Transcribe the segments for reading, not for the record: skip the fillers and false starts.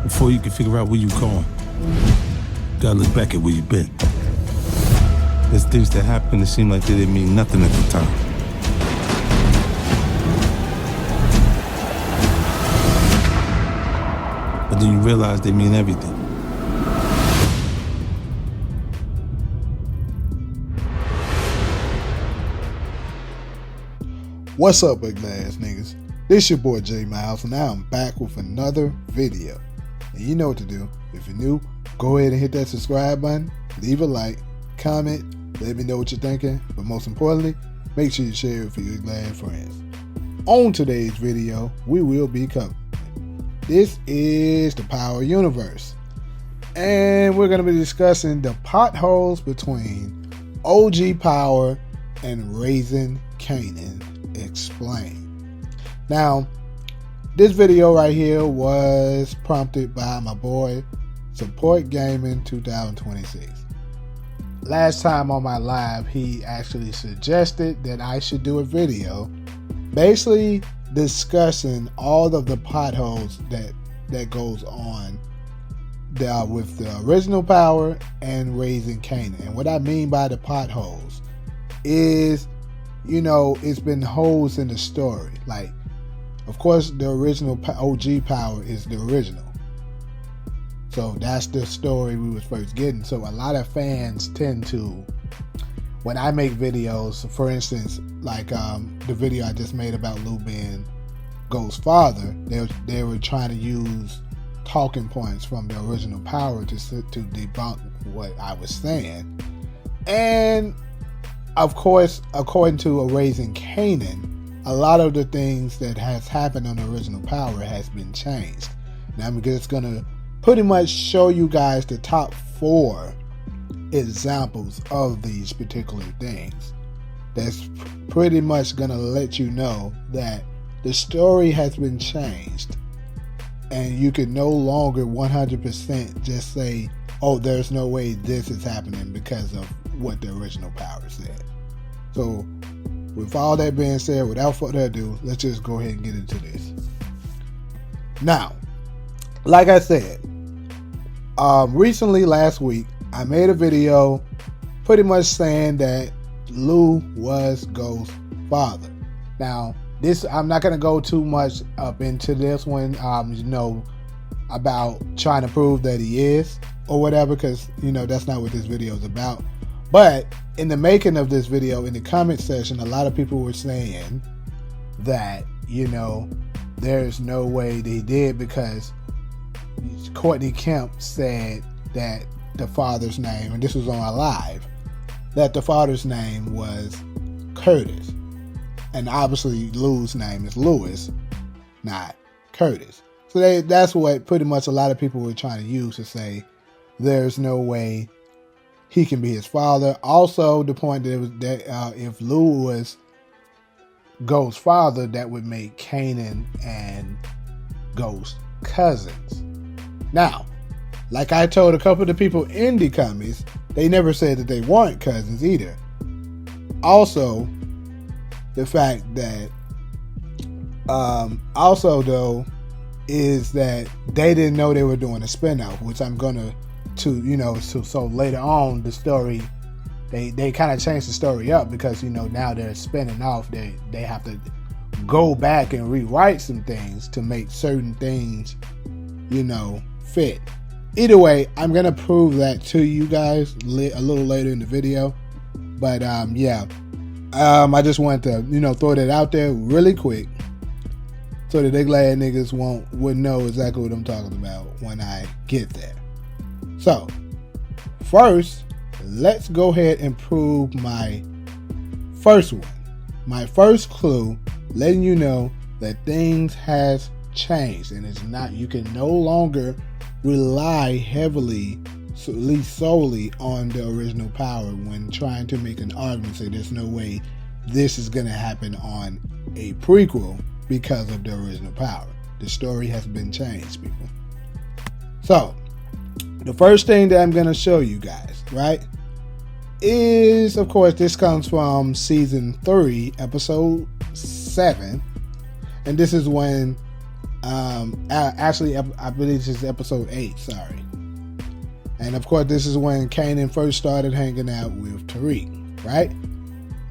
Before you can figure out where you're going, you gotta look back at where you've been. There's things that happen that seem like they didn't mean nothing at the time. But then you realize they mean everything. What's up, big ass niggas? This your boy J Miles, and now I'm back with another video. And you know what to do. If you're new, go ahead and hit that subscribe button, leave a like, comment, let me know what you're thinking, but most importantly, make sure you share it with your glad friends. On today's video, we will be covering this is the Power Universe, and we're going to be discussing the potholes between OG Power and Raising Kanan Explained. Now, this video right here was prompted by my boy Support Gaming 2026. Last time on my live, he actually suggested that I should do a video basically discussing all of the potholes that goes on with the original Power and Raising Kanan. And what I mean by the potholes is, you know, it's been holes in the story. Like, of course, the original OG Power is the original. So that's the story we was first getting. So a lot of fans tend to, when I make videos, for instance, like the video I just made about Lou being Ghost's father, they were trying to use talking points from the original Power to debunk what I was saying. And of course, according to a Raising Kanan, a lot of the things that has happened on the original Power has been changed. Now I'm just gonna pretty much show you guys the top 4 examples of these particular things. That's pretty much gonna let you know that the story has been changed, and you can no longer 100% just say, oh, there's no way this is happening because of what the original Power said. So with all that being said, without further ado, let's just go ahead and get into this. Now, like I said, recently last week, I made a video pretty much saying that Lou was Ghost's father. Now, this, I'm not going to go too much up into this one, you know, about trying to prove that he is or whatever, because, you know, that's not what this video is about. But in the making of this video, in the comment section, a lot of people were saying that, you know, there's no way they did, because Courtney Kemp said that the father's name, and this was on our live, that the father's name was Curtis. And obviously Lou's name is Lewis, not Curtis. So that's what pretty much a lot of people were trying to use to say there's no way he can be his father. Also, the point that if Lou was Ghost's father, that would make Kanan and Ghost cousins. Now, like I told a couple of the people in the comments, they never said that they weren't cousins either. Also, the fact that, also though, is that they didn't know they were doing a spinoff, which I'm gonna, so later on the story, they kind of changed the story up, because, you know, now they're spinning off. They have to go back and rewrite some things to make certain things, you know, fit. Either way, I'm gonna prove that to you guys a little later in the video. But yeah, I just wanted to, you know, throw that out there really quick, so that they glad niggas wouldn't know exactly what I'm talking about when I get there. So first, let's go ahead and prove my first one. My first clue, letting you know that things has changed, and it's not, you can no longer rely heavily, so at least solely, on the original Power when trying to make an argument. Say there's no way this is going to happen on a prequel because of the original Power. The story has been changed, people. So the first thing that I'm going to show you guys, right, is, of course, this comes from season 3, episode 7, and this is when Actually, I believe this is episode 8. Sorry. And of course, this is when Kanan first started hanging out with Tariq, right?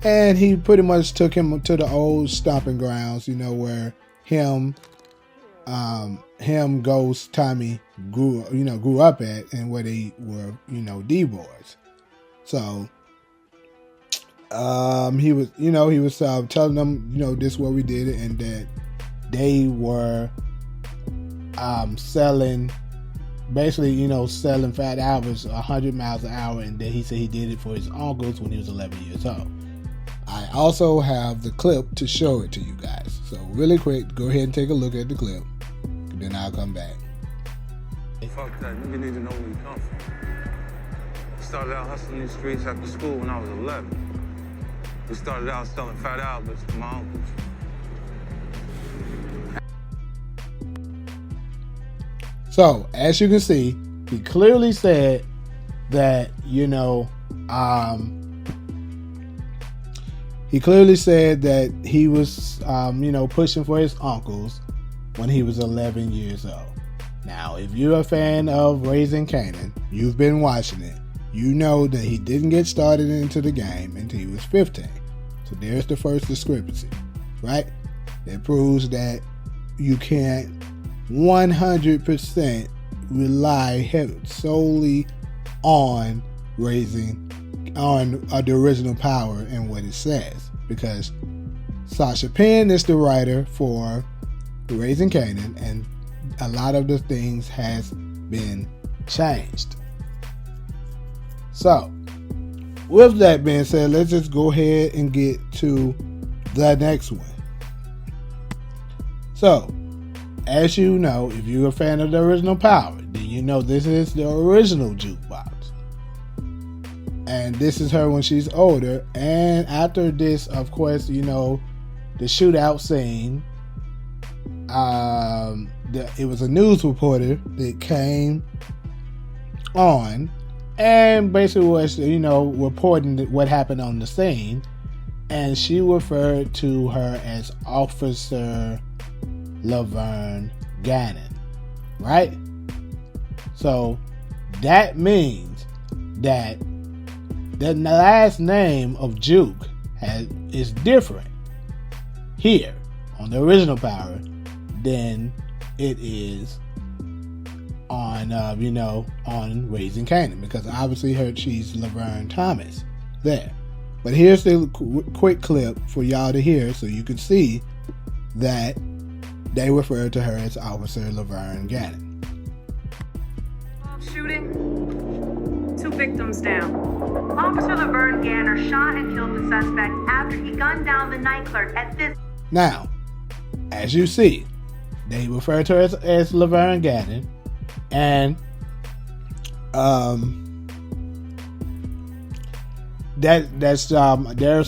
And he pretty much took him to the old stomping grounds, where him, Ghost, Tommy grew up at, and where they were, D-boys. So, he was telling them, this is what we did, and that they were selling, basically, selling Fat Alberts 100 miles an hour, and then he said he did it for his uncles when he was 11 years old. I also have the clip to show it to you guys. So really quick, go ahead and take a look at the clip, and then I'll come back. Fuck that, nigga need to know where you come from. I started out hustling these streets after school when I was 11. We started out selling Fat Alberts to my uncles. So, as you can see, he clearly said that, he was, pushing for his uncles when he was 11 years old. Now, if you're a fan of Raising Kanan, you've been watching it, you know that he didn't get started into the game until he was 15. So there's the first discrepancy, right? That proves that you can't 100% rely solely on the original Power and what it says, because Sasha Penn is the writer for Raising Kanan, and a lot of the things has been changed. So, with that being said, let's just go ahead and get to the next one. So, as you know, if you're a fan of the original Power, then you know this is the original Jukebox. And this is her when she's older. And after this, of course, the shootout scene, it was a news reporter that came on and basically was, reporting what happened on the scene. And she referred to her as Officer Laverne Gannon, right? So that means that the last name of Juke is different here on the original Power than it is on on Raising Kanan, because obviously she's Laverne Thomas there. But here's the quick clip for y'all to hear, so you can see that they refer to her as Officer Laverne Gannon. Shooting. 2 victims down. Officer Laverne Gannon shot and killed the suspect after he gunned down the night clerk at this. Now, as you see, they refer to her as Laverne Gannon, and there's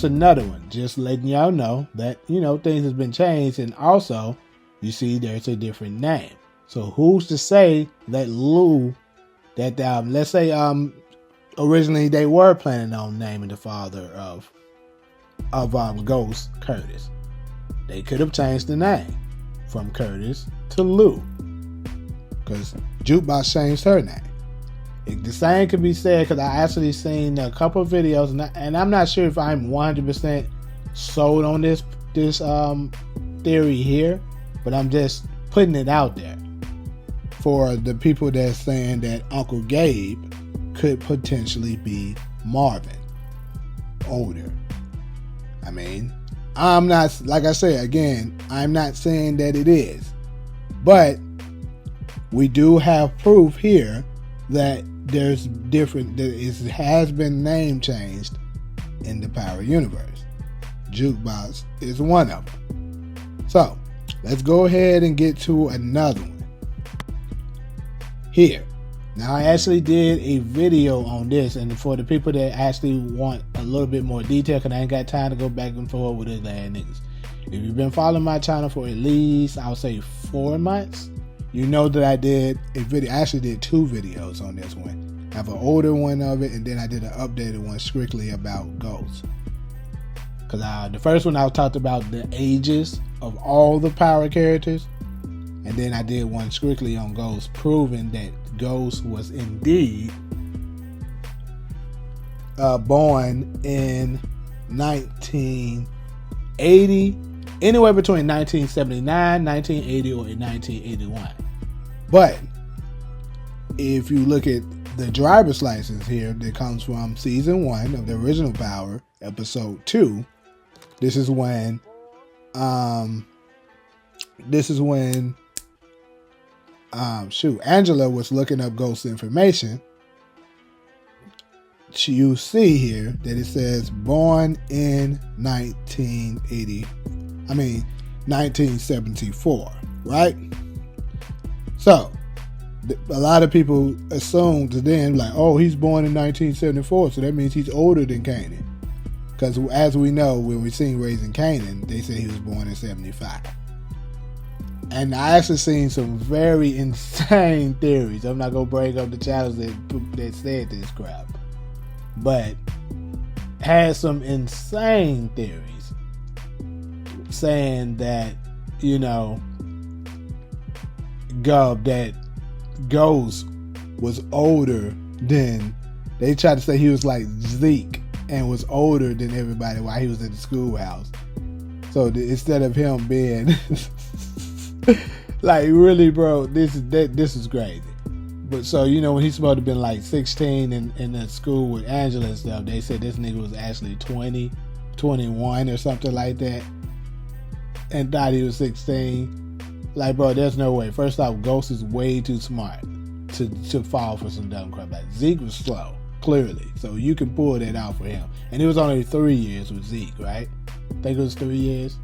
another one. Just letting y'all know that things has been changed, and also you see there's a different name. So who's to say that let's say originally they were planning on naming the father of Ghost Curtis. They could have changed the name from Curtis to Lou, because Jukebox changed her name. The same could be said, because I actually seen a couple of videos, and I'm not sure if I'm 100% sold on this theory here, but I'm just putting it out there for the people that's saying that Uncle Gabe could potentially be Marvin, older. I mean, I'm not, like I say again, I'm not saying that it is, but we do have proof here that there's different, that it has been name changed in the Power universe. Jukebox is one of them. So let's go ahead and get to another one here. Now, I actually did a video on this, and for the people that actually want a little bit more detail, because I ain't got time to go back and forth with these ass niggas. If you've been following my channel for at least, I'll say 4 months, you know that I did a video. I actually did 2 videos on this one. I have an older one of it, and then I did an updated one strictly about ghosts. Because the first one I talked about the ages of all the Power characters, And then I did one strictly on Ghost, proving that Ghost was indeed born in 1980, anywhere between 1979, 1980, or 1981. But if you look at the driver's license here that comes from season 1 of the original Power, episode 2, this is when Angela was looking up Ghost information. You see here that it says born in 1974, right? So a lot of people assumed then, like, oh, he's born in 1974, so that means he's older than Kanan. Because as we know, when we seen Raising Kanan, they said he was born in 75. And I actually seen some very insane theories. I'm not gonna bring up the channels that said this crap, but had some insane theories saying that, you know, that Ghost was older than, they tried to say he was like Zeke and was older than everybody while he was in the schoolhouse. So instead of him being like, really, bro, this is crazy. But so, you know, when he's supposed to have been like 16 in the school with Angela and stuff, they said this nigga was actually 20, 21 or something like that, and thought he was 16. Like, bro, there's no way. First off, Ghost is way too smart to fall for some dumb crap. Like, Zeke was slow, clearly, so you can pull that out for him. And it was only 3 years with Zeke, right? I think it was 3 years.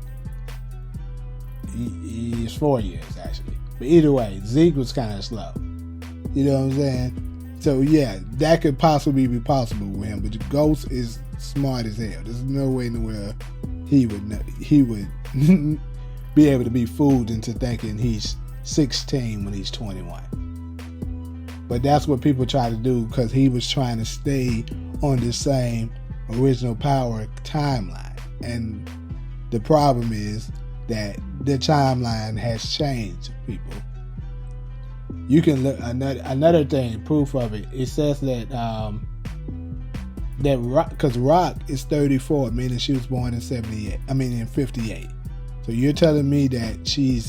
It's 4 years, actually. But either way, Zeke was kind of slow. You know what I'm saying? So, yeah, that could possibly be possible with him. But Ghost is smart as hell. There's no way nowhere he would be able to be fooled into thinking he's 16 when he's 21. But that's what people try to do, because he was trying to stay on the same original Power timeline. And the problem is that the timeline has changed, people. You can look, another thing, proof of it. It says that because Rock is 34, meaning she was born in 58. I mean in 58. So you're telling me that she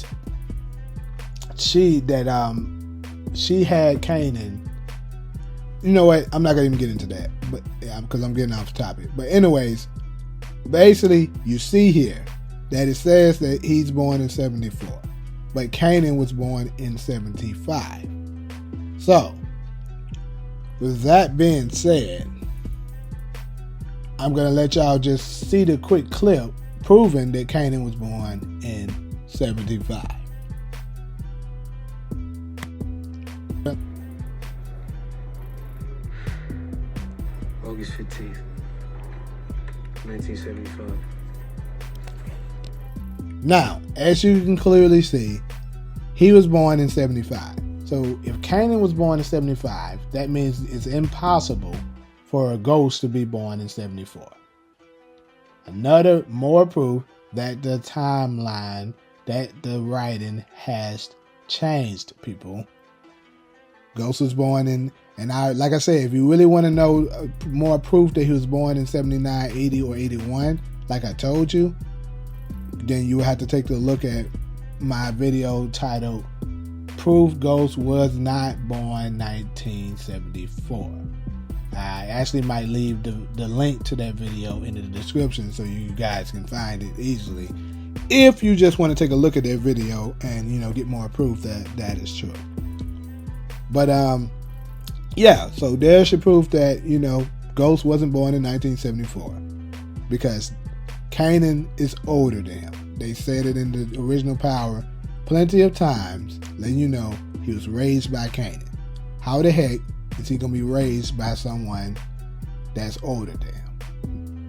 had Kanan. You know what? I'm not gonna even get into that, but because I'm getting off topic. But anyways, basically, you see here that it says that he's born in 74, but Kanan was born in 75. So, with that being said, I'm gonna let y'all just see the quick clip proving that Kanan was born in 75. August 15th, 1975. Now, as you can clearly see, he was born in 75. So if Kanan was born in 75, that means it's impossible for a Ghost to be born in 74. Another more proof that the timeline, that the writing has changed, people. Ghost was born in, and like I said, if you really want to know more proof that he was born in 79, 80, or 81, like I told you, then you will have to take a look at my video titled Proof Ghost Was Not Born 1974. I actually might leave the link to that video in the description so you guys can find it easily, if you just want to take a look at that video and, you know, get more proof that is true. But yeah, so there's your proof that, you know, Ghost wasn't born in 1974, because Kanan is older than him. They said it in the original Power plenty of times, letting you know he was raised by Kanan. How the heck is he gonna be raised by someone that's older than him?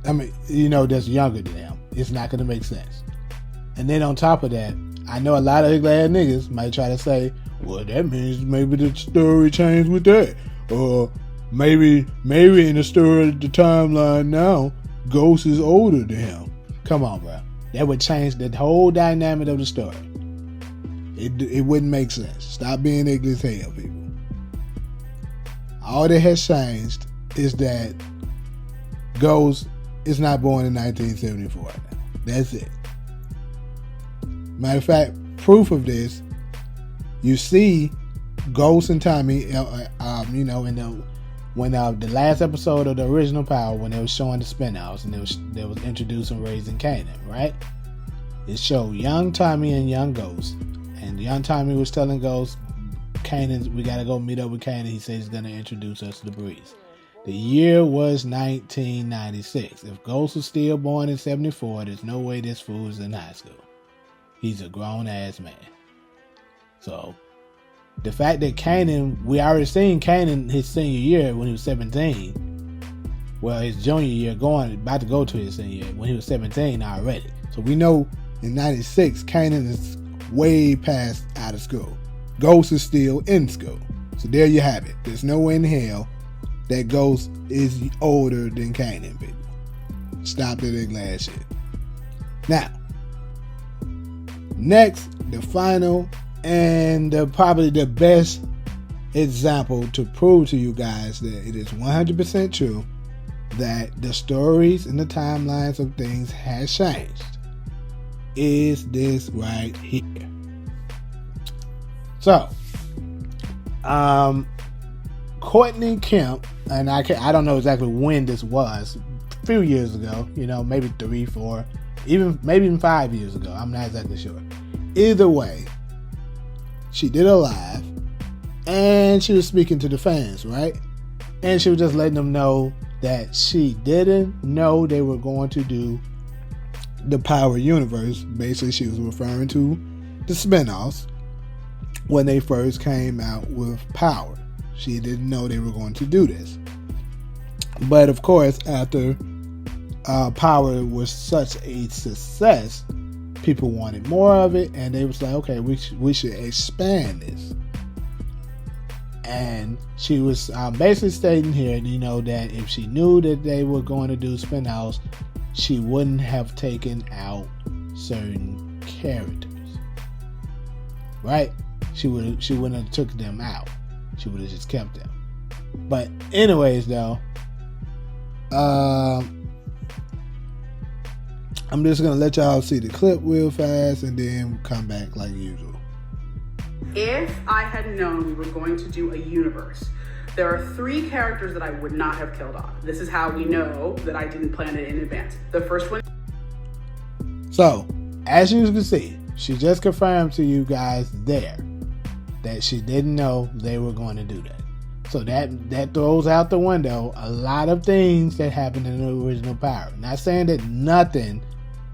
I mean, you know, that's younger than him. It's not gonna make sense. And then on top of that, I know a lot of ugly ass niggas might try to say, well, that means maybe the story changed with that. Or maybe in the story, the timeline now, Ghost is older than him. Come on, bro. That would change the whole dynamic of the story. It wouldn't make sense. Stop being ignorant as hell, people. All that has changed is that Ghost is not born in 1974 now. That's it. Matter of fact, proof of this, you see Ghost and Tommy, when the last episode of the original Power, when they was showing the spin-offs and they was introducing Raising Kanan, right? It showed young Tommy and young Ghost, and young Tommy was telling Ghost, Kanan, we gotta go meet up with Kanan. He said he's gonna introduce us to the Breeze. The year was 1996. If Ghost was still born in 74, there's no way this fool is in high school. He's a grown-ass man. So, the fact that Kanan, we already seen Kanan his senior year when he was 17. Well, his junior year, about to go to his senior year when he was 17 already. So we know in 96, Kanan is way past out of school. Ghost is still in school. So there you have it. There's no way in hell that Ghost is older than Kanan, people. Stop that ignorant shit. Now, next, the final and probably the best example to prove to you guys that it is 100% true that the stories and the timelines of things has changed is this right here. So, Courtney Kemp, and I don't know exactly when this was, a few years ago, maybe 3, 4, maybe even 5 years ago. I'm not exactly sure. Either way, she did a live, and she was speaking to the fans, right? And she was just letting them know that she didn't know they were going to do the Power Universe. Basically, she was referring to the spinoffs when they first came out with Power. She didn't know they were going to do this. But of course, after Power was such a success, people wanted more of it, and they was like, okay, we should expand this. And she was basically stating here, that if she knew that they were going to do spin-offs, she wouldn't have taken out certain characters, right? She wouldn't have took them out. She would have just kept them. But anyways, though, I'm just going to let y'all see the clip real fast and then come back like usual. If I had known we were going to do a universe, there are 3 characters that I would not have killed off. This is how we know that I didn't plan it in advance. The first one. So, as you can see, she just confirmed to you guys there that she didn't know they were going to do that. So that throws out the window a lot of things that happened in the original Power. Not saying that nothing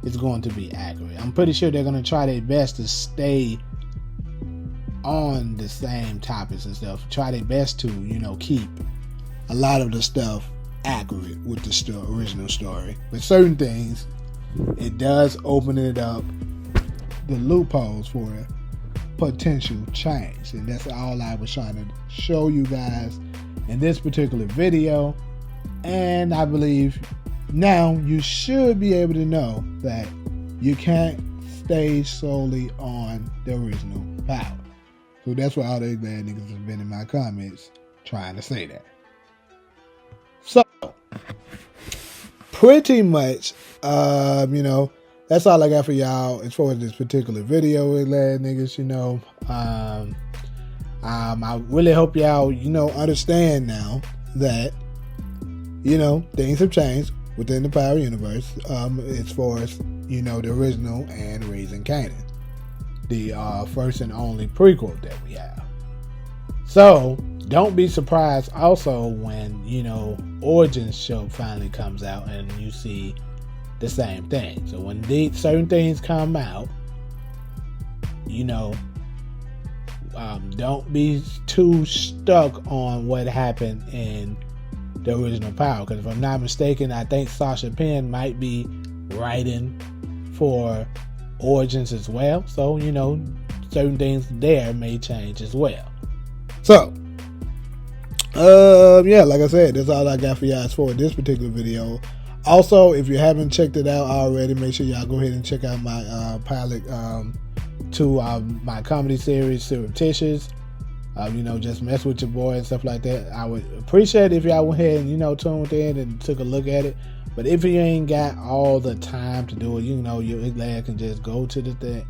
is going to be accurate. I'm pretty sure they're going to try their best to stay on the same topics and stuff. Try their best to, keep a lot of the stuff accurate with the original story. But certain things, it does open it up, the loopholes for a potential change. And that's all I was trying to show you guys in this particular video. And I believe now you should be able to know that you can't stay solely on the original Power. So that's why all these bad niggas have been in my comments trying to say that. So, pretty much, that's all I got for y'all as far as this particular video with lad niggas, I really hope y'all, understand now that, things have changed within the Power Universe, as far as, the original and Raising Kanan, the first and only prequel that we have. So, don't be surprised also when, Origins show finally comes out and you see the same thing. So when certain things come out, don't be too stuck on what happened in the original Power. Because if I'm not mistaken, I think Sasha Penn might be writing for Origins as well. So, certain things there may change as well. So, like I said, that's all I got for y'all for this particular video. Also, if you haven't checked it out already, make sure y'all go ahead and check out my pilot to my comedy series, Surreptitious. Just mess with your boy and stuff like that. I would appreciate it if y'all went ahead and, tuned in and took a look at it. But if you ain't got all the time to do it, your lad can just go to the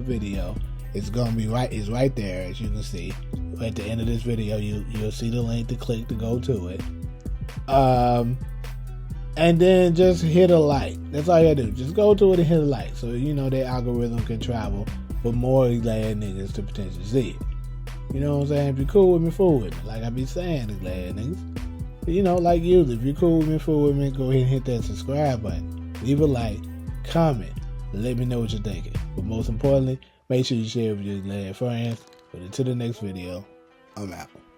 video. It's gonna be right. It's right there, as you can see. At the end of this video, you'll see the link to click to go to it. And then just hit a like. That's all you gotta do. Just go to it and hit a like, so that algorithm can travel for more glad niggas to potentially see it. You know what I'm saying? If you're cool with me, fool with me. Like I be saying, the glad niggas. Like usually, if you're cool with me, fool with me, go ahead and hit that subscribe button. Leave a like, comment, let me know what you're thinking. But most importantly, make sure you share with your glad friends. But until the next video, I'm out.